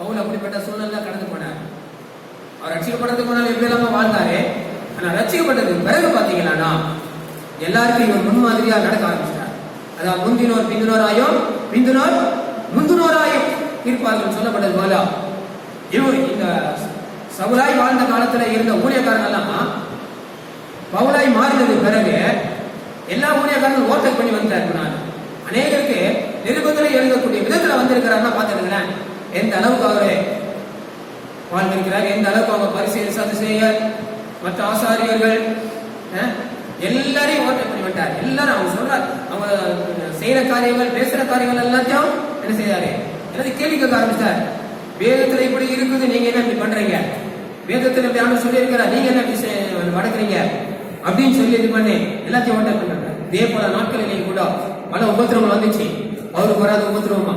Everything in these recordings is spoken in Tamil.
பவுல் அப்படிப்பட்ட சூழ்நிலை கடந்து போனார். அவர் ரட்சிக்கப்படுறதுக்கு முன்னால் எப்படி இல்லாம வாழ்ந்தாரு. ஆனா ரட்சிக்கப்பட்டதுக்கு பிறகு பாத்தீங்கன்னா எல்லாருக்கும் இவர் முன்மாதிரியா நடக்க ஆரம்பிச்சிட்டார். அதாவது முந்தினோர் பிந்தினோராயும் பிந்தினோர் முந்தினோராயும் இருப்பார்கள் சொல்லப்பட்டது போல இவர் இந்த சவுலாய் வாழ்ந்த காலத்துல இருந்த ஊழியக்காரன் எல்லாம் பவுலாய் மாறினது பிறகு எல்லா ஊழியக்காரங்களும் ஓட்டை பண்ணி வந்தார். அநேகருக்கு நிருபங்களை எழுதக்கூடிய விதத்துல வந்திருக்கிறாருன்னா பாத்துருக்கிறேன். எந்த அளவுக்கு அவரு வாழ்ந்திருக்கிறார், எந்த அளவுக்கு அவங்க பரிசீலனை சதுசேயர் மற்ற ஆசாரியர்கள் எல்லாரையும் ஓட்டை பண்ணி விட்டார். எல்லாரும் அவங்க சொல்றாரு, அவங்க செய்யற காரியங்கள் பேசுற காரியங்கள் எல்லாத்தையும் என்ன செய்யாரு, எல்லாத்தையும் கேள்வி கேட்க ஆரம்பிச்சார். வேதத்துல இப்படி இருக்குது, நீங்க என்ன இப்படி பண்றீங்க, வேதத்துல இப்படி ஆண்டு சொல்லி இருக்கிறா, நீங்க என்ன இப்படி வடக்குறீங்க அப்படின்னு சொல்லி இது பண்ணி எல்லாத்தையும் ஓட்டை பண்ணாங்க. இதே போல நாட்களிலேயும் கூட பல உபத்திரவங்கள் வந்துச்சு. அவருக்கு வராத உபத்திரவமா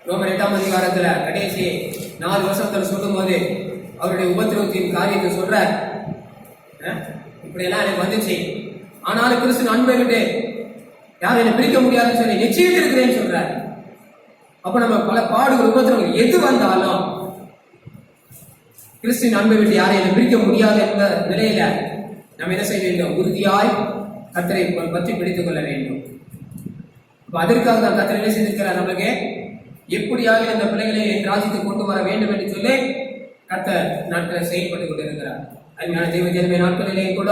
ரோமர் 8ஆம் அதிகாரத்துல கடைசி 4 வருஷத்துல சொல்லும் போது அவருடைய உபத்திரவத்தின் காரியத்தை சொல்றார். இப்படி எல்லாம் எனக்கு வந்துச்சு, ஆனாலும் கிறிஸ்து அன்பை விட்டு யாரும் என்னை பிரிக்க முடியாதுன்னு சொல்லி நிச்சயம் இருக்கிறேன்னு சொல்றாரு. அப்ப நம்ம பல பாடுகள் உபத்திரவங்கள் எது வந்தாலும் கிறிஸ்துவின் அன்பை விட்டு யாரை என்னை பிரிக்க முடியாது என்ற நிலையில நம்ம என்ன செய்ய வேண்டும், உறுதியாய் கர்த்தரை பற்றி பிடித்துக் கொள்ள வேண்டும். அதற்காக தான் கர்த்தர் என்ன செய்திருக்கிறார், நம்மளுக்கு எப்படியாக இந்த பிள்ளைகளை என் ராஜ்யத்தை கொண்டு வர வேண்டும் என்று சொல்லி கர்த்தர் நாட்களில் செயல்பட்டுக் கொண்டிருக்கிறார். அதனால தெய்வ ஜனமே நாட்களிலேயே கூட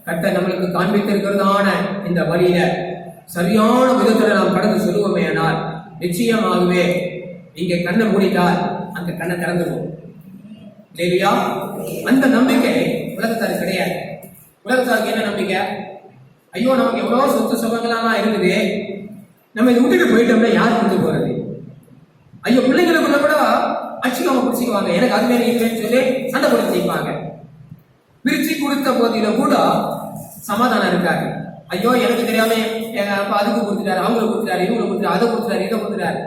கர்த்தர் நம்மளுக்கு காண்பித்திருக்கிறதான இந்த வழியில சரியான விதத்துல நாம் கடந்து சொல்லுவோமே ஆனால் நிச்சயமாகவே இங்கே கண்ணை மூடிட்டால் அந்த கண்ணை திறந்துடும். இல்லையா? அந்த நம்பிக்கை உலகத்தாருக்கு கிடையாது. உலகத்தாருக்கு என்ன நம்பிக்கை, ஐயோ நமக்கு எவ்வளவு சொத்து சுகங்களாம் இருக்குது, நம்ம இதை விட்டுட்டு போயிட்டோம்னா யார் கொண்டு போறது, ஐயோ பிள்ளைங்களுக்குள்ள கூட அச்சுக்காம பிடிச்சிக்குவாங்க, எனக்கு அது வேணும் இது வேணும்னு சொல்லி சண்டை போட்டு செய்வாங்க. பிரிச்சு கொடுத்த போதில கூட சமாதானம் இருக்காது. ஐயோ எனக்கு தெரியாம எங்க அப்பா அதுக்கு கொடுத்துட்டாரு, அவங்களுக்கு கொடுத்துட்டாரு, இவங்களுக்கு கொடுத்துட்டாரு, அதை கொடுத்துட்டாரு, இதை கொடுத்துட்டாரு.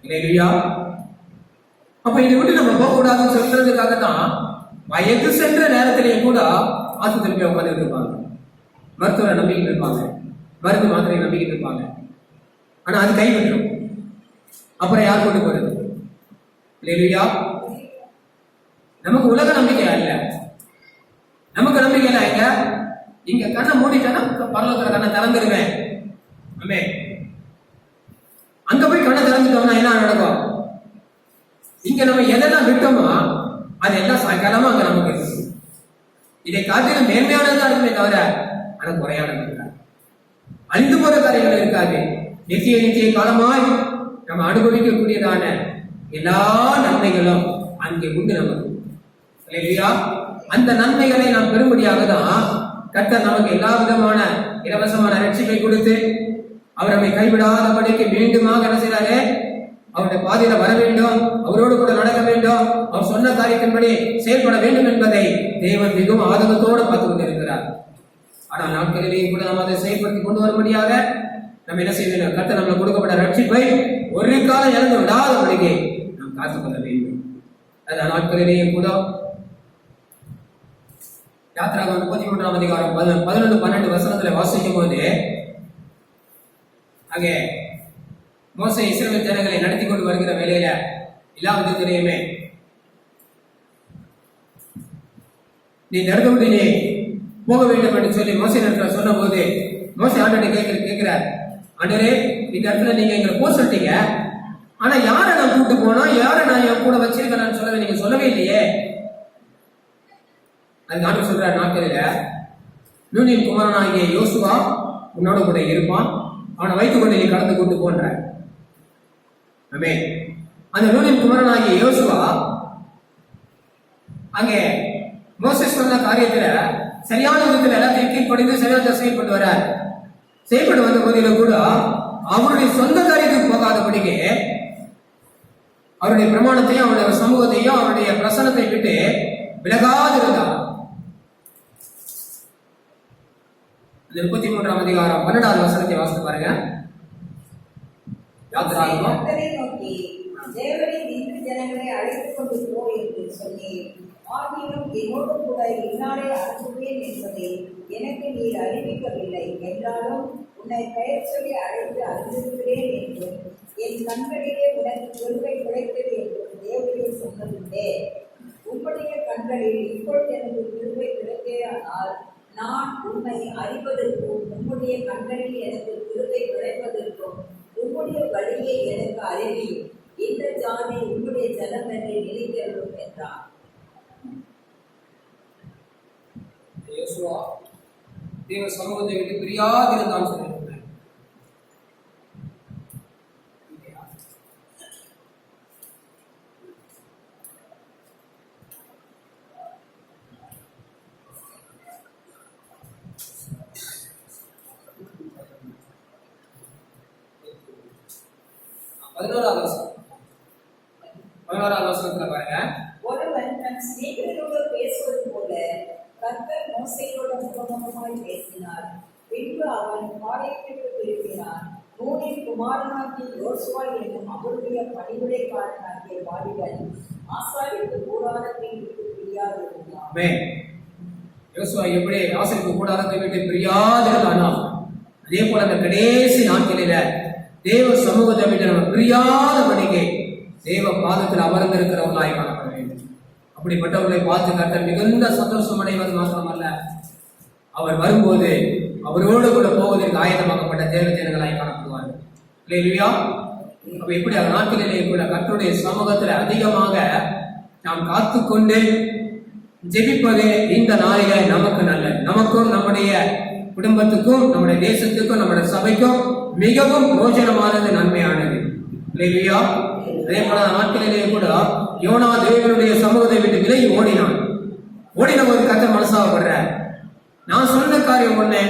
இல்லையா? அப்ப இதை விட்டு நம்ம போக கூடாதுன்னு சொல்றதுக்காக தான் வயது சென்ற நேரத்திலேயே கூட ஆஸ்பத்திரி போய் உட்காந்துட்டு இருப்பாங்க, மருத்துவரை நம்பிக்கிட்டு இருப்பாங்க, மருந்து மாத்திரையை நம்பிக்கிட்டு இருப்பாங்க. ஆனா அது கைவிட்டுரும். அப்புறம் யார் கொண்டு போறது? இல்லையா? நமக்கு உலக நம்பிக்கையா இல்ல, நமக்கு நம்பிக்கை இல்ல. இங்க கண்ணை மூடிட்டேன்னா பரலோகத்துல கண்ணை திறந்துருவேன். ஆமே, அங்க போய் கண்ணை திறந்துட்டோம்னா என்ன நடக்கும்? இங்க நம்ம எதெல்லாம் விட்டோமோ அது எல்லாம் சாயங்காலமா அங்க நமக்கு இருக்கு. இதை காட்டிலும் மேன்மையானதான் இருக்குமே தவிர ஆனா குறையானது இருக்காது, அழிந்து போற காரியங்கள் இருக்காது. நித்திய காலமாய் நம்ம அனுபவிக்கக்கூடியதான எல்லா நன்மைகளும் அங்கே உண்டு நமக்கு. இல்லையா? அந்த நன்மைகளை நாம் பெறும்படியாக தான் கர்த்தர் நமக்கு எல்லா விதமான இலவசமான ரட்சிப்பை கொடுத்து அவர் நம்மை கைவிடாதபடிக்கு மீண்டுமாக என்ன செய்யறாரு, அவருடைய பாதையில வர வேண்டும், அவரோடு கூட நடக்க வேண்டும், அவர் சொன்ன காரியத்தின்படி செயல்பட வேண்டும் என்பதை தேவன் மிகவும் ஆதங்கத்தோடு பார்த்து கொண்டிருக்கிறார். ஆனால் நாட்களிலேயே கூட நாம் அதை செயல்படுத்தி கொண்டு வரும்படியாக நம்ம என்ன செய்ய வேண்டும், கர்த்தர் நம்மளுக்கு கொடுக்கப்பட்ட ரட்சிப்பை ஒரு காலம் இழந்து விடாதபடிக்கு நாம் காத்துக்கொள்ள வேண்டும். அந்த நாட்களிலேயே கூட யாத்திராகமம் 33ஆம் அதிகாரம் 11-12 வசனத்துல வாசிக்கும் போது அங்கே மோசே இஸ்ரவேல் ஜனங்களை நடத்தி கொண்டு வருகிற வேலையில எல்லா விதத்திலையுமே நீ நடுவுடனே போக வேண்டும் என்று சொல்லி மோசே இடத்துல சொன்ன போது மோசே ஆண்டவரை கேட்கிறார், ஆண்டவரே இந்த இடத்துல நீங்க எங்களை போக சொல்லிட்டீங்க, ஆனா யாரை நான் கூப்பிட்டு போனோம், யாரை நான் என் கூட வச்சிருக்கேன்னு சொல்லவே நீங்க சொல்லவே இல்லையே. அது ஆண்டவர் சொல்றார், நாட்களில நூனின் குமாரனாகிய யோசுவா உன்னோட கூட இருப்பான், அவனை வைத்துக் கொண்டு நீ கடந்து கொண்டு போன்ற. அந்த நூனின் குமாரனாகிய யோசுவா அங்கே மோசேஸ் சொன்ன காரியத்துல சரியான விதத்தில் எல்லாத்தையும் கீழ்ப்படிந்து சரியான செயல்பட்டு வர்றார். செயல்பட்டு வந்த போதிலும் கூட அவருடைய சொந்த காரியத்துக்கு போகாதபடிக்கு அவருடைய பிரமாணத்தையும் அவருடைய சமூகத்தையும் அவருடைய பிரசனத்தை விட்டு விலகாதிருந்தார். 33ஆம் அதிகாரம் 12வது வசனத்தை வாசித்து பாருங்க. யாத்திராகமம் தேவனை இன்று ஜனங்களை அழைத்துக் கொண்டு போ என்று சொல்லி, ஆகிலும் என்னோடு கூட இந்நாளே அனுப்புவேன் என்பதை எனக்கு நீர் அறிவிக்கவில்லை என்றாலும் உன்னை பெயர் சொல்லி அழைத்து அறிந்திருக்கிறேன் என்றும் என் கண்களிலே உனக்கு கிருபை கிடைத்தது என்று தேவரீர் சொன்னதுண்டே. உம்முடைய கண்களில் இப்பொழுது எனக்கு கிருபை கிடைத்தேயானால் நான் உம்மை அறிவதற்கும் உம்முடைய கண்களில் எனக்கு கிருபை கிடைப்பதற்கும் உம்முடைய வழியை எனக்கு அறிவியும். இந்த ஜாதி உம்முடைய ஜனம் என்று நினைத்தருளும் என்றார். யோசுவா தேவ சமூகத்தை விட்டு பிரியாதிருந்தான் சொல்லியிருக்கிறார். 11வது வசனம். 11வது வசனத்துல பாருங்க. ஒருவன் தன் சிநேகிதரோடு பேசுவது போல கர்த்தர் மோசேயோடு முகமுகமாய் பேசினார். பின்பு அவன் பாளையத்திற்கு திரும்பினான். நூனின் குமாரனாகிய யோசுவா என்னும் அவருடைய பணிவிடைக்காரனாகிய வாலிபன் ஆசாரிப்பு கூடாரத்தை விட்டு பிரியாதிருந்தான். ஆமென். யோசுவா எப்படி ஆசாரிப்பு கூடாரத்தை விட்டு பிரியாதிருந்தானோ அதே போல அந்த கடைசி நாட்களில தேவ சமூகத்தை விட்டு நம்ம பிரியாதபடிக்கு தேவ பாதத்தில் அமர்ந்திருக்கிறவர்களாய் காணப்பட வேண்டும். அப்படிப்பட்டவர்களை பார்த்து கர்த்தர் மிகுந்த சந்தோஷம் அடைவது மாத்திரமல்ல, அவர் வரும்போது அவரோடு கூட போவதற்கு ஆயத்தமாக்கப்பட்ட தேவ ஜனங்களாய் காணப்படுவார்கள். இல்லையா? அப்ப எப்படி அந்த நாட்களிலே கூட கர்த்தருடைய சமூகத்துல அதிகமாக நாம் காத்துக்கொண்டு ஜெபிப்பது இந்த நாளில நமக்கு நல்லது. நமக்கும் நம்முடைய குடும்பத்துக்கும் நம்முடைய தேசத்துக்கும் நம்முடைய சபைக்கும் மிகவும் பிரோஜனமானது, நன்மையானது. இல்லையா? அதே போல நாட்களிலே கூட யோனா தேவனுடைய சமூகத்தை விட்டு விலகி ஓடினான். ஓடின போது கர்த்தர் மனசாகப்படுற, நான் சொன்ன காரியம் ஒண்ணு,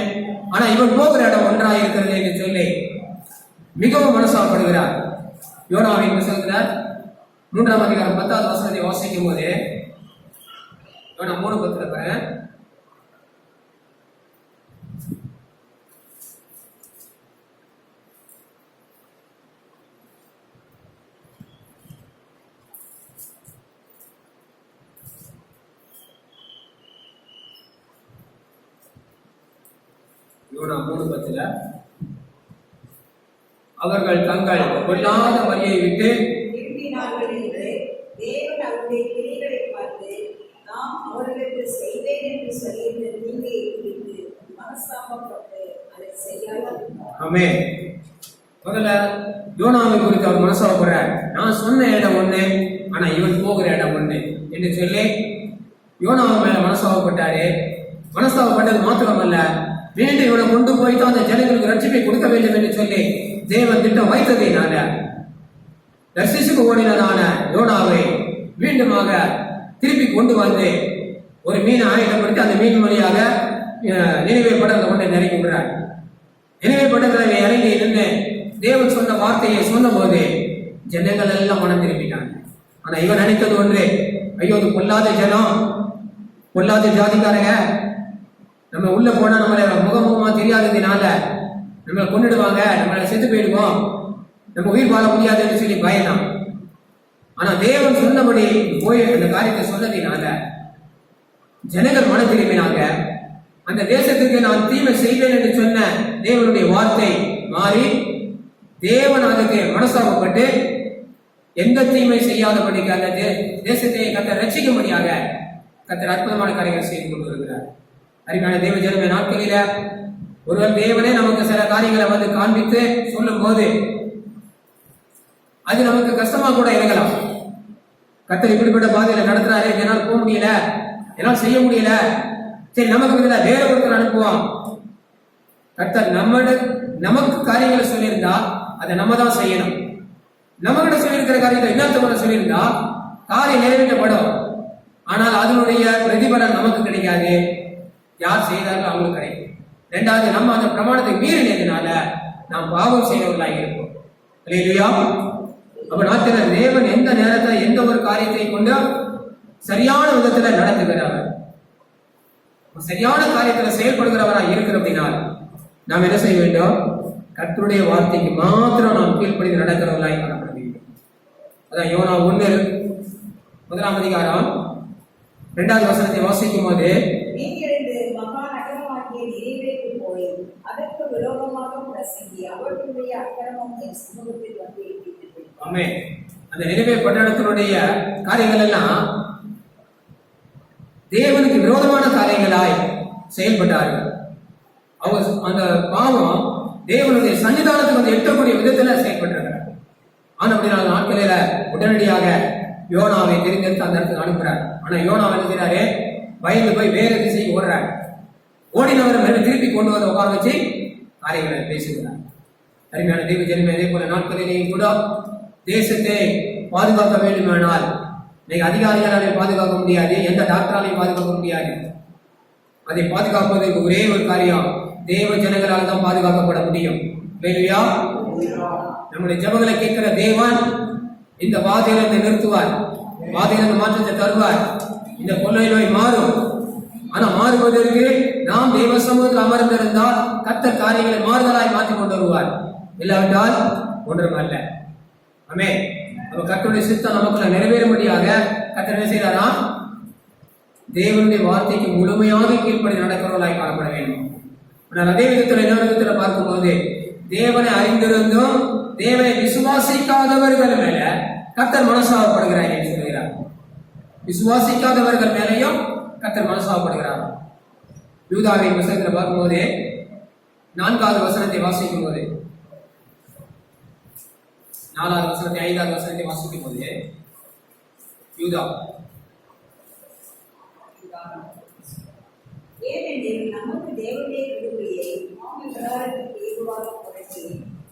ஆனா இவன் போகிற இடம் ஒன்றா இருக்கிறது என்று சொல்லி மிகவும் மனசாகப்படுகிறார். யோனாவின் புத்தகத்துல 3ஆம் அதிகாரம் 10வது வசனத்தை வாசிக்கும் போது யோனா 3:10 பாருங்க. யோனா 3:10 அவர்கள் தங்கள் கொல்லாத வழியை விட்டு திரும்பினார்கள் என்று தேவன் அவருடைய கிரிகளை பார்த்து நாம் அவர்களுக்கு செய்வேன் என்று சொல்லியிருந்த தீமையை குறித்து மனஸ்தாபப்பட்டு அதை செய்யாதிருந்தார். ஆமென். முதல்ல யோனாவை குறித்து அவர் மனசாகப்படுறார். நான் சொன்ன இடம் ஒண்ணு, ஆனா இவன் போகிற இடம் ஒண்ணு என்று சொல்லி யோனாவை மேல மனசாகப்பட்டாரு. மனஸ்தாபப்பட்டது மாத்திரமல்ல, மீண்டும் இவனை கொண்டு போய்தான் அந்த ஜனங்களுக்கு ரட்சிப்பை கொடுக்க வேண்டும் என்று சொல்லி தேவன் திட்டம் வைத்ததினால தர்சிசுக்கு ஓடினதான யோனாவை மீண்டுமாக திருப்பி கொண்டு வந்து ஒரு மீனை ஆயுதப்படுத்தி அந்த மீன் வழியாக நினைவே படத்தை கொண்டு இறங்கி விடுறார். நினைவே படத்தில் இறங்கி நின்று தேவன் சொன்ன வார்த்தையை சொன்ன போது ஜனங்கள் எல்லாம் மனம் திரும்பிட்டாங்க. ஆனா இவன் நினைத்தது ஒன்று, ஐயோ அது பொல்லாத ஜனம், பொல்லாத ஜாதிக்காரங்க, நம்ம உள்ள போனா நம்மளை முகமுகமா தெரியாததுனால நம்மளை கொண்டுடுவாங்க, நம்மளை செத்து போயிடுவோம், நம்ம உயிர் வாழ முடியாதுன்னு சொல்லி பயந்தான். ஆனா தேவன் சொன்னபடி போய் அந்த காரியத்தை சொன்னதினால ஜனங்கள் மன திரும்பினாங்க. அந்த தேசத்துக்கு நான் தீமை செய்வேன் என்று சொன்ன தேவனுடைய வார்த்தை மாறி தேவன் அதுக்கு மனசாகப்பட்டு எந்த தீமை செய்யாதபடிக்கு அந்த தேசத்தை கர்த்தர் ரட்சிக்கும்படியாக கர்த்தர் அற்புதமான காரியங்கள் செய்து கொண்டு வருகிறார். அருமையான தேவ ஜனமே, நாட்களில ஒருவர் தேவனே நமக்கு சில காரியங்களை வந்து காண்பித்து சொல்லும் போது அது நமக்கு கஷ்டமா கூட இருக்கலாம். கர்த்தர் இப்படிப்பட்ட பாதையில நடத்துறாரு, என்னால் போக முடியல, என்னால் செய்ய முடியல, சரி நமக்கு பதிலா வேற ஒருத்தர் அனுப்புவான். கர்த்தர் நமக்கு காரியங்களை சொல்லியிருந்தா அதை நம்ம தான் செய்யணும். நம்மகிட்ட சொல்லியிருக்கிற காரியத்தை இன்னொருத்தவங்க சொல்லியிருந்தா காரியம் நிறைவேற்றப்படும். ஆனால் அதனுடைய பிரதிபலன் நமக்கு கிடைக்காது, யார் செய்தாலும் அவங்களுக்கு கிடைக்கும். ரெண்டாவது, நம்ம அந்த பிரமாணத்தை மீறினதுனால நாம் பாவம் செய்யவர்களாக இருப்போம். இல்லையா? அப்ப நாட்டின தேவன் எந்த நேரத்துல எந்த ஒரு காரியத்தை கொண்டு சரியான விதத்துல நடத்துகிறார், சரியான காரியத்துல செயல்படுகிறவராக இருக்கிற அப்படினால் நாம் என்ன செய்ய வேண்டும்? கர்த்தருடைய வார்த்தைக்கு மாத்திரம் நாம் கீழ்ப்படிந்து நடக்கிறவர்களாய் காணப்பட வேண்டும். அதான் யோனா 1 அதிகாரம் 2வது வசனத்தை வாசிக்கும் போது, அதற்கு விரோதமாக பிரசங்கி அவர்களுடைய அக்கிரமம் என் சமூகத்தில் வந்து எட்டிட்டது. ஆமென். அந்த நினைவே பட்டணத்தினுடைய காரியங்கள் எல்லாம் தேவனுக்கு விரோதமான காரியங்களாய் செயல்பட்டார்கள். அவங்க அந்த பாவம் தேவனுடைய சன்னிதானத்துக்கு வந்து எட்டக்கூடிய விதத்துல செயல்பட்டார்கள். ஆனா அப்படி நாட்களில உடனடியாக யோனாவை தெரிந்தெடுத்து அந்த இடத்துக்கு அனுப்புறார். ஆனா யோனா என்ன செய்யறாரு? பயந்து போய் வேற திசைக்கு ஓடுறார். ஓடினவர் மேல திருப்பி கொண்டு வந்து உட்கார வச்சு காரியங்களை பேசுகிறார். அருமையான தெய்வ ஜனமே, அதே போல நாட்களிலேயும் கூட தேசத்தை பாதுகாக்க வேண்டுமானால் இன்னைக்கு அதிகாரிகளாலே பாதுகாக்க முடியாது, எந்த டாக்டராலையும் பாதுகாக்க முடியாது. அதை பாதுகாப்பதற்கு ஒரே ஒரு காரியம், தேவ ஜனங்களால் தான் பாதுகாக்கப்பட முடியும். வேலையா நம்முடைய ஜெபங்களை கேட்கிற தேவன் இந்த வாதையிலிருந்து நிறுத்துவார், வாதையிலிருந்து மாற்றத்தை தருவார். இந்த கொள்ளை நோய் மாறும். ஆனா மாறுவதற்கு நாம் தேவ சமூகத்தில் அமர்ந்திருந்தால் கர்த்தர் காரியங்களை மாறுதலாய் மாற்றிக் கொண்டு வருவார். இல்லாவிட்டால் ஒன்றும் அல்ல. ஆமென். அப்ப கர்த்தருடைய சித்தம் நமக்குள்ள நிறைவேறும்படியாக கர்த்தர் என்ன செய்யறாரா? தேவனுடைய வார்த்தைக்கு முழுமையாக கீழ்ப்படி நடக்கிறவர்களாய் காணப்பட வேண்டும். ஆனால் அதே விதத்தில் இன்னொரு விதத்தில் பார்க்கும்போது தேவனை அறிந்திருந்தும் தேவனை விசுவாசிக்காதவர்கள் மேல கர்த்தர் மனசாகப்படுகிறார் என்று சொல்கிறார். விசுவாசிக்காதவர்கள் மேலையும் கர்த்தர் மனசாகப்படுகிறார். யூதாவின் புத்தகத்தில் பார்க்கும்போது 4வது வசனத்தை வாசிக்கும் போது, 4வது வசனத்தை 5வது வசனத்தை வாசிக்கும் போது யூதா, ஏனெனில் நமக்கு தேவனுடைய கிருபையை நாம் எல்லாருக்கும் ஏதுவாக புரட்சி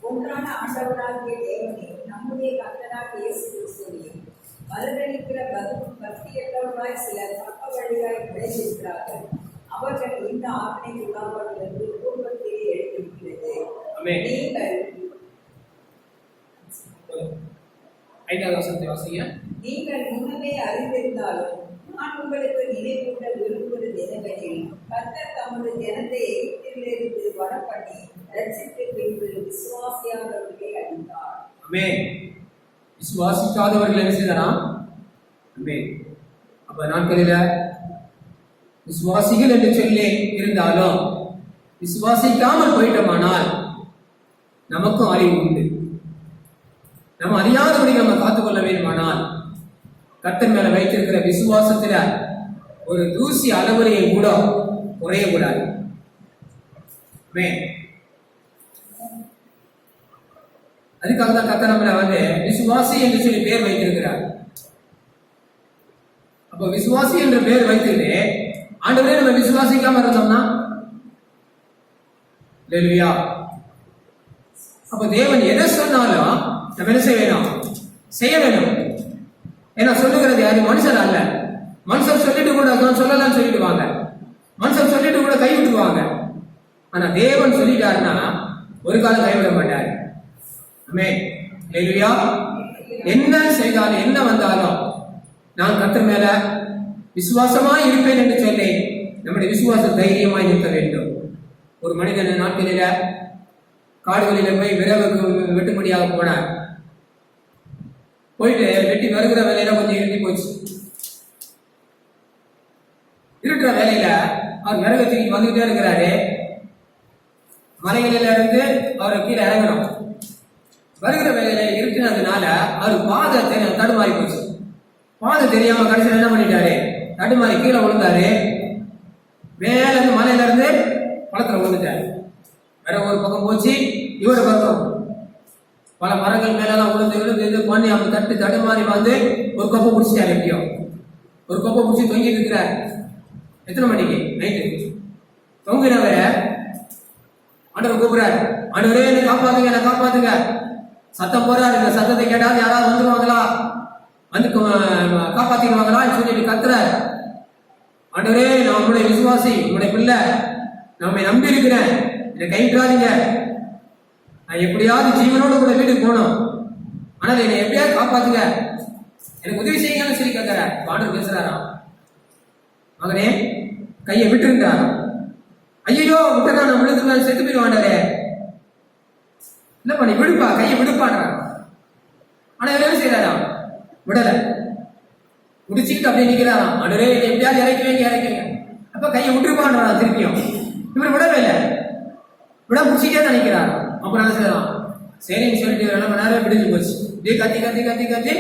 ஒன்றான ஆண்டவராகிய தேவனை நம்முடைய கர்த்தராகிய இயேசு கிறிஸ்துவையும் மறுதளிக்கிற பக்தியற்றவர்களாய் சிலர் பக்க வழியாய் விளைந்திருக்கிறார்கள். அவர்கள் இந்த ஆத்மீக உலாவர்களுக்கு பூர்வத்திலே எடுத்திருக்கிறது. நீங்கள் முன்னமே அறிந்திருந்தாலும் நான் உங்களுக்கு நினைவூட்ட விரும்புவது என்னவெனில், கர்த்தர் தமது ஜனத்தை எகிப்திலிருந்து வரப்பண்ணி ரட்சித்து பின்பு விசுவாசியாதவர்களை அளித்தார். ஆமென். விசுவாசிக்காதவர்கள் என்ன செய்தாராம்? ஆமென். அப்ப நாட்களில விசுவாசிகள் என்று சொல்லி இருந்தாலும் விசுவாசிக்காமல் போயிட்டோமானால் நமக்கும் அறிவு உண்டு. நம்ம அறியாதபடி நம்ம காத்துக்கொள்ள வேண்டுமானால் கர்த்தர் மேல வைத்திருக்கிற விசுவாசத்துல ஒரு தூசி அளவுலையும் கூட குறையக்கூடாது. அதுக்காக தான் கர்த்தர் நம்மள வந்து விசுவாசி என்று சொல்லி பேர் வைத்திருக்கிறார். அப்ப விசுவாசி என்ற பேர் வைத்துட்டு ஆண்டவரே நம்ம விசுவாசிக்காம இருந்தோம்னா, அல்லேலூயா. அப்ப தேவன் எதை சொன்னாலும் நம்ம என்ன செய்ய வேணும்? செய்ய வேணும். ஏன்னா சொல்லுகிறது யாரு? மனுஷர் அல்ல. மனுஷர் சொல்லிட்டு கூட சொல்லலாம்னு சொல்லிட்டு வாங்க, மனுஷர் சொல்லிட்டு கூட கைவிட்டுவாங்க. ஆனா தேவன் சொல்லிட்டாருன்னா ஒரு காலம் கைவிட மாட்டாரு. ஆமென். அல்லேலூயா. என்ன செய்தாலும் என்ன வந்தாலும் நான் கர்த்தர் மேல விசுவாசமாய் இருப்பேன் என்று சொல்லி நம்முடைய விசுவாச தைரியமாய் நிற்க வேண்டும். ஒரு மனிதன் நாட்களில காடுகளில போய் விரவுக்கு வெட்டுப்படியாக போனார். போயிட்டு வெட்டி வருகிற வேலையில கொஞ்சம் இருட்டி போச்சு. இருக்கிற வேலையில அவர் விறகு தூக்கி வந்துகிட்டே இருக்கிறாரு. மலைகளில இருந்து அவரை கீழே இறங்கணும். வருகிற வேலையில இருட்டினதுனால அவர் பாதை தடுமாறி போச்சு. பாதை தெரியாம கடைசியில் என்ன பண்ணிட்டாரு? தடுமாறி கீழே விழுந்தாரு. மேல இருந்து மலையில இருந்து பழத்துல விழுந்துட்டாரு. வேற ஒரு பக்கம் போச்சு, இவரு பக்கம் பல மரங்கள் மேலெல்லாம் விழுந்து விழுந்து இது பண்ணி அவங்க தடுமாறி வந்து ஒரு கொப்பை பிடிச்சிட்டாரு. எப்படியோ ஒரு கொப்பை பிடிச்சி தொங்கிட்டு இருக்கிறார். எத்தனை மணிக்கு? நைட்டு. தொங்கினவர ஆண்டவர் கூப்பிடுறாரு, ஆண்டவரே என்னை காப்பாத்துங்க, என்னை காப்பாத்துங்க. சத்தம் போறாரு. இந்த சத்தத்தை கேட்டாலும் யாராவது வந்துருவாங்களா, வந்து காப்பாத்திடுவாங்களா சொல்லிட்டு கத்துறாரு. ஆண்டவரே நான் உங்களுடைய விசுவாசி, உங்களுடைய பிள்ளை, நம்மை நம்பி இருக்கிறேன், என்னை கைவிட்டாதீங்க. நான் எப்படியாவது ஜீவனோடு கூட வீட்டுக்கு போகணும், ஆனால் என்னை எப்படியாவது காப்பாத்துங்க, எனக்கு உதவி செய்யுங்கன்னு சொல்லி கேட்கிற. ஆண்டவர் பேசுறாராம், மகனே கையை விட்டுருந்தாரா? ஐயோ விட்டா நான் விழுந்துருவேன், செத்து போயிடுவாண்டே. இல்லப்பா நீ விடுப்பா, கையை விடுப்பான்றான். ஆனா என்ன செய்யறாராம்? விடல, முடிச்சுக்கிட்டு அப்படியே நிக்கிறாராம். ஆண்டவரே எப்படியாவது இறக்குவீங்க. அப்ப கையை விட்டுருப்பான்றான் திருப்பியும். இவர் விடவே இல்லை, விட முடிச்சுட்டே நினைக்கிறார். அப்ப என்ன செய்யலாம்? சரின்னு சொல்லிட்டு 2 மணி நேரம் விடிஞ்சு போச்சு. இப்படியே கத்தி கத்தி கத்தி கத்தி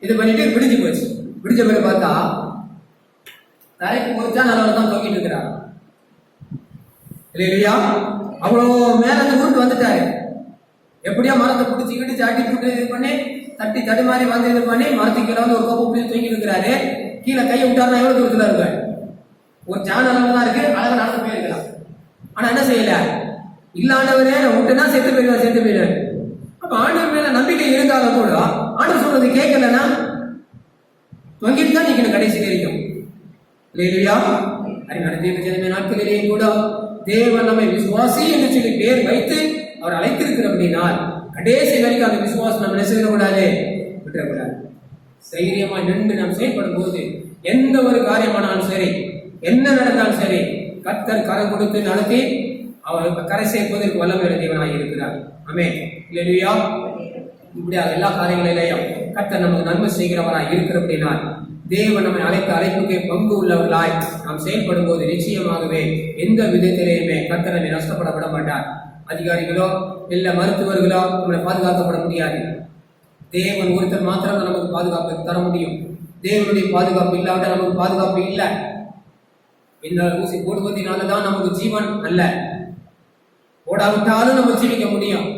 இது பண்ணிட்டு விடிஞ்சு போச்சு. விடிஞ்ச பிறகு பார்த்தா தலைக்கு போச்சா நல்லவர் தான் தூங்கிட்டு இருக்கிறார் இல்லையா? அவ்வளோ மேல அந்த உருட்டு வந்துட்டாரு. எப்படியா மரத்தை பிடிச்சி கிடிச்சு அடி போட்டு இது பண்ணி தட்டி தடுமாறி வந்து இது பண்ணி மரத்துக்கு கீழே வந்து ஒரு கோப்பை பிடிச்சி தூங்கி இருக்கிறாரு. கீழே கையை விட்டாருன்னா எவ்வளவு தூரத்துல இருக்காரு? ஒரு ஜான் அளவு தான் இருக்கு, அழகு நடந்து போயிருக்கலாம். ஆனா என்ன செய்யல? இல்லாண்டவரே விட்டுனா செத்து போயிடுவார். அப்ப ஆண்டவர் மேல நம்பிக்கை இருந்தாலும் கூட ஆண்டவர் சொல்றது கேட்கலன்னா தொங்கிட்டு தான் நீங்க கடைசி வரைக்கும் இல்லையா? அறிவுறுத்திய நாட்களிலேயே கூட தேவன் நம்மை விசுவாசி என்று சொல்லி பேர் வைத்து அவர் அழைத்திருக்கிற அப்படினால் கடைசி வரைக்கும் அந்த விசுவாசம் நம்ம என்ன செய்யக்கூடாது, விட்டுறக்கூடாது. தைரியமா நின்று நாம் செயல்படும் போது எந்த ஒரு காரியமானாலும் சரி, என்ன நடந்தாலும் சரி, கர்த்தர் கரம் கொடுத்து நடத்தி அவர் கரை சேர்ப்பதற்கு வல்லமையுள்ள தேவனாக இருக்கிறார். ஆமென். அல்லேலூயா. இப்படியாக எல்லா காரியங்களிலேயும் கர்த்தர் நமக்கு நன்மை செய்கிறவராய் இருக்கிற அப்படினால் தேவன் நம்மை அழைத்த அழைப்புக்கு பங்கு உள்ளவர்களாய் நாம் செயல்படும் போது நிச்சயமாகவே எந்த விதத்திலேயுமே கர்த்தர் நம்மை நஷ்டப்பட விட மாட்டார். அதிகாரிகளோ இல்ல மருத்துவர்களோ நம்மளை பாதுகாக்கப்பட முடியாது. தேவன் ஒருத்தர் மாத்திரம் நமக்கு பாதுகாப்பு தர முடியும். தேவனுடைய பாதுகாப்பு இல்லாவிட்டால் நமக்கு பாதுகாப்பு இல்லை. இந்த ஊசி போடுவதனாலதான் நமக்கு ஜீவன் அல்ல, போடாவிட்டாலும் நம்ம ஜீவிக்க முடியும்.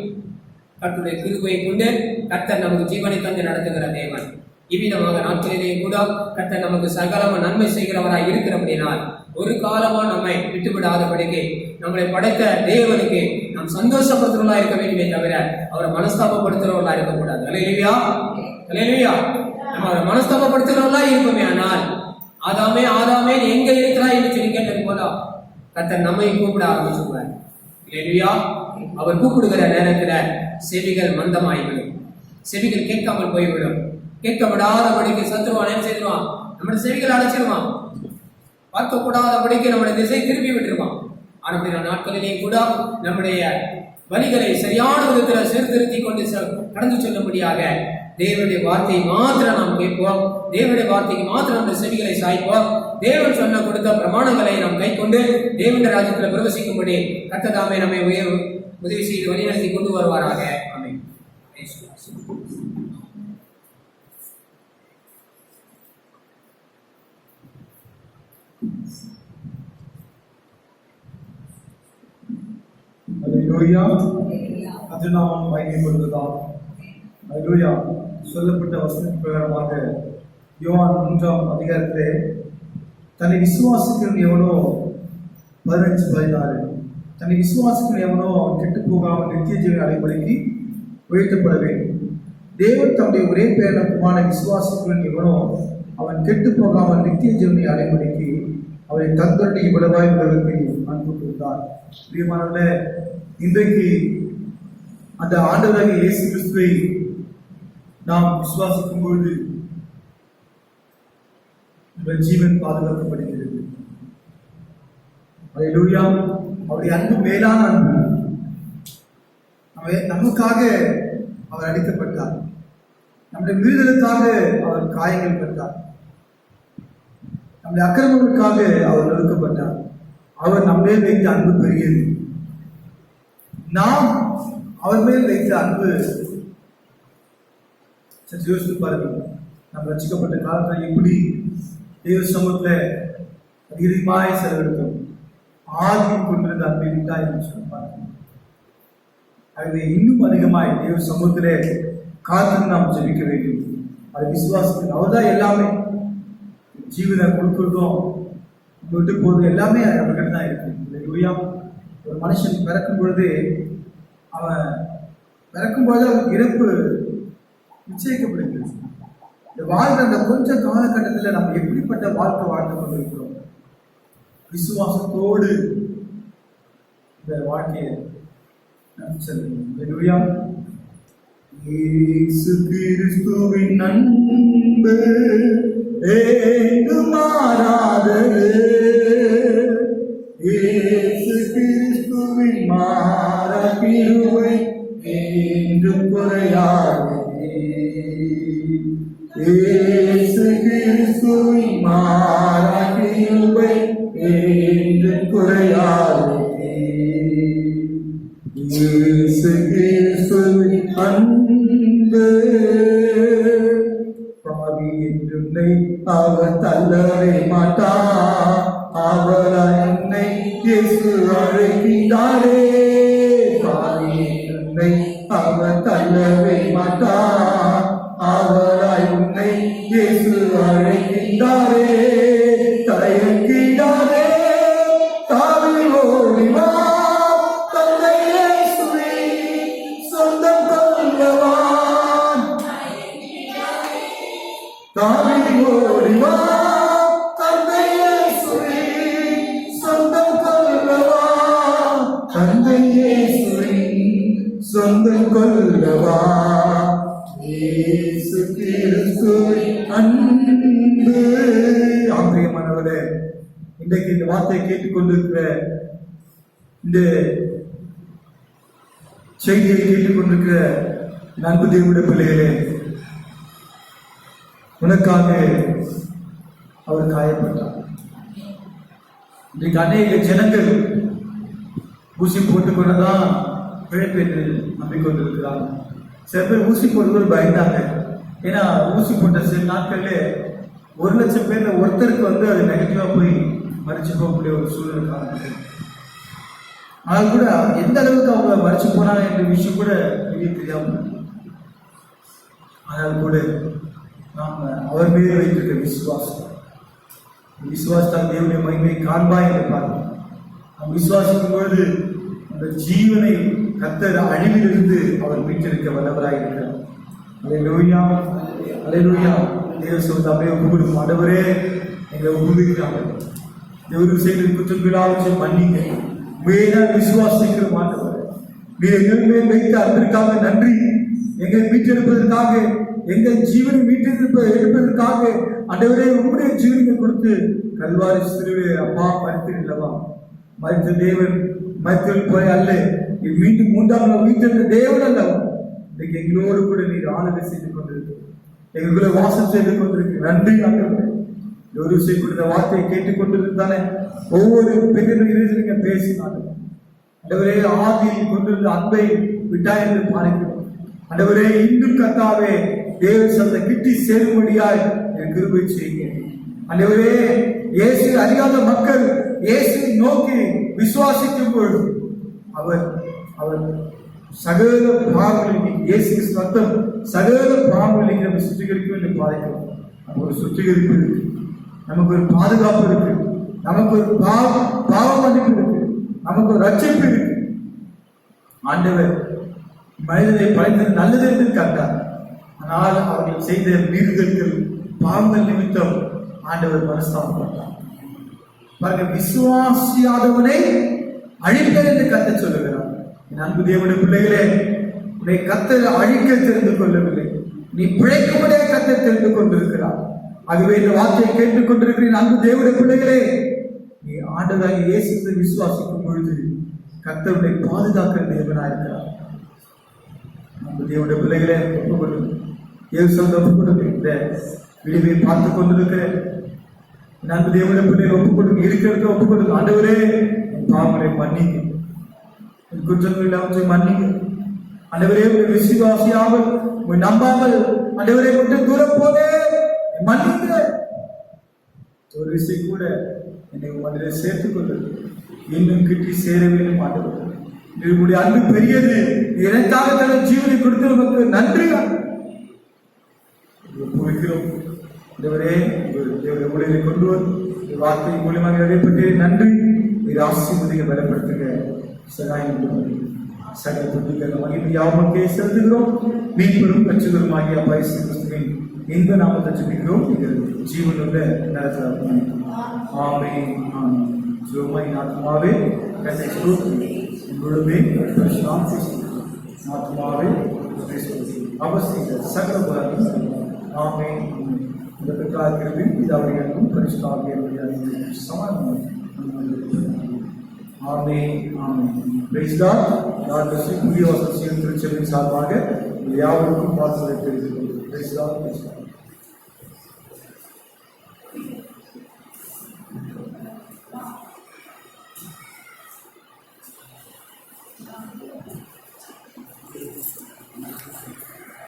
கர்த்தருடைய கிருபையை கொண்டு கர்த்தர் நமக்கு ஜீவனை தந்து நடத்துகிற தேவன். இவ்விதமாக நாட்களிலேயே கூட கர்த்தர் நமக்கு சகலமா நன்மை செய்கிறவராய் இருக்கிறபடினால் ஒரு காலமா நம்மை விட்டுவிடாதபடிக்கு நம்மளை படைத்த தேவனுக்கு நாம் சந்தோஷப்படுத்துறவர்களா இருக்க வேண்டுமே தவிர அவரை மனஸ்தாபப்படுத்துறவர்களா இருக்கக்கூடாது. அல்லேலூயா, அல்லேலூயா. நம்ம அவரை மனஸ்தாபப்படுத்துறவர்களா இருப்போமே ஆனால் ஆதாமே எங்க இருக்கிறாய் என்று சொல்லி கேட்டது போல கர்த்தர் நம்மை கூப்பிட ஆரம்பிச்சுடுவார். அல்லேலூயா. அவர் கூப்பிடுகிற நேரத்துல செவிகள் மந்தமாய்விடும், செவிகள் கேட்காமல் போய்விடும். கேட்க விடாதபடிக்கு சத்துருவான் என்ன செய்வான்? நம்முடைய செவிகளை அடைச்சிருவான். பார்க்க கூடாதபடிக்கு நம்முடைய திசை திருப்பி விட்டுருவான். ஆனால் நாட்களிலேயே கூட நம்முடைய வழிகளை சரியான விதத்தில் சீர்திருத்தி கொண்டு கடந்து செல்லும்படியாக தேவனுடைய வார்த்தையை மாத்திரம் நாம் கேட்போம். தேவனுடைய வார்த்தைக்கு மாத்திரம் நம்முடைய செவிகளை சாய்ப்போம். தேவன் சொன்ன கொடுத்த பிரமாணங்களை நாம் கை கொண்டு தேவனுடைய ராஜ்யத்தில் பிரவேசிக்கும்படி கர்த்தர் நம்மை உதவி செய்து வழிநடத்தி கொண்டு வருவாராக. ஆமென். நாம் பயன்படுத்தலாம். சொல்லப்பட்ட வசன பிரகாரமாக யோவான் 3ஆம் அதிகாரத்திலே தன்னை விசுவாசிக்கிறவன் எவனோ 15-16 தன்னை விசுவாசிக்கிறவன் எவனோ கெட்டு போகாமல் நித்திய ஜீவனை அடைபடிக்கு உயர்த்தப்பட வேண்டும். தேவன் தம்முடைய ஒரே பேரான குமாரனை விசுவாசிக்கிறவன் எவனோ அவன் கெட்டு போகாமல் நித்திய ஜீவனை அடைபடிக்கு அவரை தந்தருடைய இவ்வளவாய் உலகத்தை அன்பு கொடுத்தார். பிரியமானவர்களே, இன்றைக்கு அந்த ஆண்டவராகிய இயேசு கிறிஸ்துவை நாம் விசுவாசிக்கும் பொழுது நம்ம ஜீவன் பாதுகாக்கப்படுகிறது. அல்லேலூயா. அவருடைய அன்பு மேலான அன்பு. நமக்காக அவர் அடிக்கப்பட்டார், நம்முடைய மீறுதலுக்காக அவர் காயங்கள் பட்டார், நம்முடைய அக்கிரமங்களுக்காக அவர் நொறுக்கப்பட்டார். அவர் நம்மே வைத்த அன்பு பெரியது. நாம் அவர் மேல் வைத்த அன்பு சற்று யோசித்து பாருங்கள். நாம் ரட்சிக்கப்பட்ட காலத்தில் எப்படி தெய்வ சமூகத்தில் அதிகமாய் செலவெடுத்தோம். ஆதிக்கம் கொண்டிருந்த அன்பை விட்டா என்று சொல்லுவாங்க. ஆகவே இன்னும் அதிகமாய் தெய்வ சமூகத்திலே காத்து நாம் ஜெபிக்க வேண்டும். அதை விசுவாசத்தில் அவர்தான் எல்லாமே. ஜீவனை கொடுக்கிறதும் விட்டு போதும் எல்லாமே அவர்கிட்ட தான் இருக்கு. ஒரு மனுஷன் பிறக்கும் பொழுது அவனுக்கு இறப்பு நிச்சயிக்கப்படுகிறது. இந்த வாழ்க்கை அந்த கொஞ்ச காலகட்டத்தில் நம்ம எப்படிப்பட்ட வாழ்க்கை வாழ்ந்து கொண்டிருக்கிறோம்? விசுவாசத்தோடு இந்த வாழ்க்கையை செல்லும். இயேசு கிறிஸ்துவின் அன்பு மாறாதது, இயேசு கிறிஸ்துவின் மாறா கிருபை என்றும் குறையாதது, இயேசு கிறிஸ்துவின் மாறா கிருபை என்றும் குறையாதது, இயேசு கிறிஸ்துவின் அவர் தள்ளவே மாட்டார். அவராய் உன்னை இயேசு அழைக்கின்றாரே. பாவியே உன்னை அவர் தள்ளவே மாட்டார். அவராய் உன்னை இயேசு அழைக்கின்றாரே. தயங்கிடாதே, தாவி ஓடி வா. தந்தை இயேசுவை சொந்தம் கொள்ளவான். தாவி ஓடி வா. தந்தை இயேசுவை சொந்தம் கொள்ளவான். தந்தை இயேசுவை சொந்தம் கொள்ளவா. இயேசு கிறிஸ்துவின் அன்பு. ஆம்பிரியமானவரே, இன்றைக்கு இந்த வார்த்தையை கேட்டுக்கொண்டிருக்கிற, இந்த செய்தியை கேட்டுக்கொண்டிருக்கிற அன்பு தேவனுடைய பிள்ளைகளே, உனக்காக அவர் காயப்பட்டார். இன்றைக்கு அநேக ஜனங்கள் ஊசி போட்டுக்கொண்டுதான் பிழைப்பு என்று நம்பிக்கொண்டிருக்கிறார். சில பேர் ஊசி போடுவது பயந்தாங்க. ஏன்னா ஊசி போட்ட சில நாட்கள்ல 1,00,000 பேர்ல ஒருத்தருக்கு அது நெகட்டிவா போய் மறிச்சு போகக்கூடிய ஒரு சூழ்நிலை காணப்படுது. ஆனால் கூட எந்த அளவுக்கு அவங்க மறிச்சு போனாங்க என்ற விஷயம் கூட வெளியே தெரியாம, ஆனால் கூட நாம் அவர் மீது வைத்திருக்க விசுவாசத்தால் தேவனுடைய மகிமையை காண்பாய் என்று பார்க்கிறோம். நாம் விசுவாசிக்கும் பொழுது அந்த ஜீவனை கர்த்தர் அழிவிலிருந்து அவர் மீட்டெடுக்க வல்லவராய் இருக்கிறார். அல்லேலூயா, அல்லேலூயா. தேவ சொல்வது அப்படியே ஒப்புக்கொடுக்கும். ஆண்டவரே, எங்களை ஒப்புவிக்கிறாங்க. தேவருக்கு செய்த குற்றங்களாக மன்னிங்க. உண்மையாக விசுவாசிக்கிற ஆண்டவர், நீர் எங்கள் மேல் வைத்த அன்பிற்காக நன்றி. எங்களை மீட்டெடுப்பதற்காக, எங்கள் ஜீவனை எடுப்பதற்காக ஆண்டவரே உங்களுடைய ஜீவனை கொடுத்து கல்வாரி சிலுவையிலே அப்பா மறித்தீர்களவா. மறித்த தேவன் மறித்தல் போய் அல்ல, மீண்டும் 3ஆம் நாள் உயிர்த்தெழுந்த தேவன் அல்லவா. இன்றைக்கு எங்களோடு கூட நீர் ஆளுகை செய்து கொண்டிருக்கு, எங்களுக்குள்ள வாசம் செய்து கொண்டிருக்கு. நன்றி ஆண்டவரே. ஒரு செய்யக்கூடிய வார்த்தையை கேட்டுக்கொண்டிருந்தானே ஒவ்வொரு பெண்ணின் நீங்க பேசினாங்க. ஆண்டவரே, ஆதியில் கொண்டிருந்த அன்பை விட்டாய் என்று பாருக்கிறோம். ஆண்டவரே, இன்னும் கர்த்தாவே தேவ சந்த கிட்டி சேரும்படியாய் என் கிருபை செய்யுங்க. ஆண்டவரே, இயேசு அறியாத மக்கள் இயேசுவை நோக்கி விசுவாசிக்கும் பொழுது அவர் சகல பாவங்களில் இயேசு ரத்தம் சகல பாவங்களில் நம்ம சுத்திகரிக்கும் என்று பாதிக்கிறோம். நமக்கு ஒரு சுத்திகரிப்பு இருக்கு, நமக்கு ஒரு பாதுகாப்பு இருக்கு, நமக்கு ஒரு பாவ மன்னிப்பு இருக்கு, நமக்கு ஒரு ரட்சிப்பு இருக்கு. ஆண்டவர் மனிதனை படைத்தது நல்லது என்று கண்டார். ஆனால் அவர்கள் செய்த மீறுதல்கள் பாவங்கள் நிமித்தம் ஆண்டவர் மனஸ்தாபப்பட்டார். பாருங்க, விசுவாசியாதவனை அழிப்பேன் என்று கர்த்தர் சொல்லுகிறார். என் அன்பு தேவனுடைய பிள்ளைகளே, உன்னை கர்த்தர் அழிக்க தெரிந்து கொள்ளவில்லை, நீ பிழைக்கும்படியே கர்த்தர் தெரிந்து கொண்டிருக்கிறார். ஆகவே இந்த வார்த்தையை கேட்டுக் கொண்டிருக்கிறேன் அன்பு தேவனுடைய பிள்ளைகளே, நீ ஆண்டவராக இயேசுவை விசுவாசிக்கும் பொழுது கர்த்தருடைய பாதுகாக்கிற தேவனாயிருக்கிறார். அன்பு தேவனுடைய பிள்ளைகளே, ஒப்புக்கொள்ளுங்க. இயேசு ஒப்புக்கொள்ளுங்க. இந்த விடுவை பார்த்துக் கொண்டிருக்கிறேன் அன்பு தேவனுடைய பிள்ளைகளை ஒப்புக்கொடுங்க. இருக்கிறத ஒப்புக்கொடுங்க. ஆண்டவரே, என் பாவங்களை மன்னிங்க, என் குற்றங்கள் எல்லாவற்றையும் மன்னிங்க. ஆண்டவரே, உங்களை விசுவாசியாமல் உங்களை நம்பாமல் ஆண்டவரை விட்டு தூரம் போதே மன்னிங்க. ஒரு விஷயம் கூட என்னை மனிதரை சேர்த்துக் கொள்வது இன்னும் கிட்டி சேர வேண்டும். ஆண்டவர், உங்களுடைய அன்பு பெரியது. எனக்காக தன் ஜீவனை கொடுத்து நமக்கு நன்றி ஒப்புவிக்கிறோம். ஆண்டவரே, உங்களை கொண்டு வந்து வார்த்தை மூலமாக நிறைவேற்றி நன்றி. இது ஆசீர்வதிக்க பலப்படுத்துங்க. சகாயம் சகல புத்திகள் மகிமையாவுக்கே செலுத்துகிறோம். மீன்பெரும் கட்சிகளும் ஆகிய பரிசு கிறிஸ்துவின் இந்த நாமத்தை ஜெபிக்கிறோம். எங்கள் ஜீவனுள்ள நேரத்தில் ஆமென். ஜீவமாய் ஆத்மாவே கர்த்தரை ஸ்தோத்திரி. முழுமே பரிசுத்தமாய் ஆத்மாவே அவசிய சகல பலனும் ஆமென். இந்த பிரகாரத்தில் இதாவுடைய பரிசுத்தமாகிய சமாதானம். ஆமென், ஆமென். Praise God. God bless you. புதிய வசனம் திருச்சபையின் சார்பாக யாவருக்கும் வாழ்த்துக்களை தெரிவித்துக் கொள்கிறேன். Praise God.